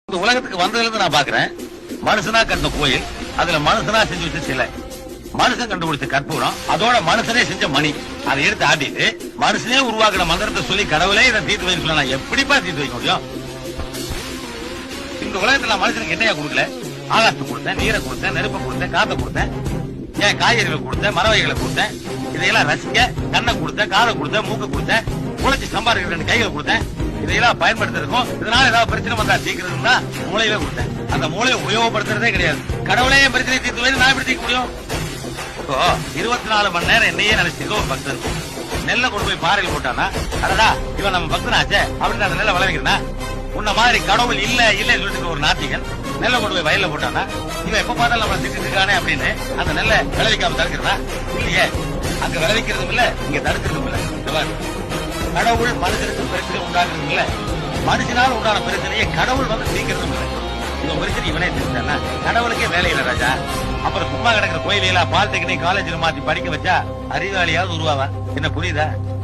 இந்த உலகத்துக்கு வந்ததுல இருந்து நான் பாக்குறேன், மனுஷனா கண்ட கோயில், அதுல மனுஷனா செஞ்சு வச்ச சிலை, மனுஷன் கண்டுபிடிச்ச கற்பூரம், அதோட மனுஷனே செஞ்ச மணி, அதை எடுத்து ஆட்டிட்டு மனுஷனே உருவாக்குற மந்திரத்தை சொல்லி கடவுளே இதை தீர்த்து வைக்க சொன்னா எப்படிப்பா தீர்த்து வைக்க முடியும்? இந்த உலகத்துல நான் மனுஷனுக்கு என்னையா கொடுக்கல? ஆகாசத்தை கொடுத்தேன், நீரை கொடுத்தேன், நெருப்பை கொடுத்தேன், காத்த கொடுத்தேன், ஏன் காய்கறிகளை கொடுத்தேன், மரவகைகளை கொடுத்தேன், இதையெல்லாம் ரசிக்க கண்ணை கொடுத்தேன், காதை கொடுத்தேன், மூக்க கொடுத்தேன், உழைச்சி சம்பாதிக்கிற 2 கைகளை கொடுத்தேன். இதையெல்லாம் பயன்படுத்திருக்கோம். இதனால ஏதாவது பிரச்சனை வந்தா தீர்க்கிறதுனா மூளையவே கொடுத்தேன். அந்த மூளையை உபயோகப்படுத்துறதே கிடையாது. கடவுளே என் பிரச்சனை தீர்த்து வைத்து நான் எப்படி தீர்க்க முடியும்? இப்போ 24 மணி நேரம் என்னையே நினைச்சிருக்க ஒரு பக்தன் நெல்லை கொண்டு போய் பாறையில் போட்டானா, அடடா இவன் நம்ம பக்தனாச்சே அப்படின்னு அந்த நெல்லை விளைவிக்கிறா. உன்ன மாதிரி கடவுள் இல்ல இல்லன்னு சொல்லிட்டு ஒரு நாத்திகன் நெல்லை கொண்டு போய் வயல்ல போட்டானா, இவன் எப்ப பார்த்தாலும் நம்ம திட்டு இருக்கானே அப்படின்னு அந்த நெல்லை விளைவிக்காம தடுக்கிறதா? இல்லையே, அங்க விளைவிக்கிறதும் இல்ல, இங்க தடுக்கிறதும் இல்ல. கடவுள் மனுஷனுக்கு பிரச்சனை உண்டாக்குறதும் இல்ல, மனுஷனால் உண்டான பிரச்சனையை கடவுள் வந்து தீர்க்கிறதும் இல்லை. இவன் பிரச்சனை இவனே தீர்த்தானா? கடவுளுக்கே வேலை இல்லை ராஜா. அப்புறம் சும்மா கிடக்கிற கோயிலையெல்லாம் பாலிடெக்னிக் காலேஜில் மாத்தி படிக்க வச்சா அறிவாளியாவது உருவாவா? என்ன புரியுதா?